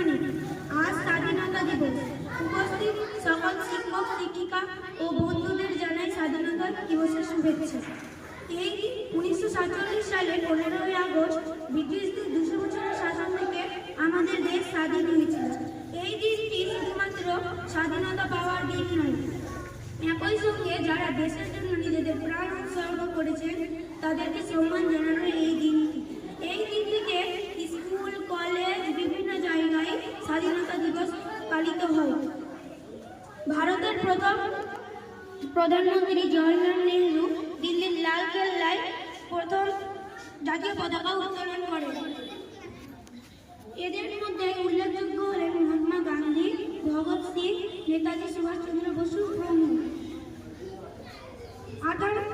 আনুমানিক। আজ স্বাধীনতা দিবস। উপস্থিত সকল শিক্ষক শিক্ষিকা ও বন্ধুদের জানাই স্বাধীনতা দিবসের শুভেচ্ছা। এই 1947 সালে 15ই আগস্ট ব্রিটিশদের 200 বছরের শাসন থেকে আমাদের দেশ স্বাধীন হয়েছিল। এই দিনটি শুধুমাত্র স্বাধীনতা পাওয়ার দিন নয়, একই সঙ্গে যারা দেশের জন্য নিজেদের প্রাণ উৎসর্গ করেছেন তাদেরকে সম্মান জানানোর এই দিনটি। এই দিন থেকে স্কুল কলেজ বিভিন্ন জায়গায় স্বাধীনতা দিবস পালিত হয়। ভারতের প্রথম প্রধানমন্ত্রী জওহরলাল নেহরু দিল্লির লালকেল্লায় প্রথম জাতীয় পতাকা উত্তোলন করেন। এদের মধ্যে উল্লেখযোগ্য হলেন মহাত্মা গান্ধী, ভগৎ সিং, নেতাজি সুভাষচন্দ্র বসু প্রমুখ। 18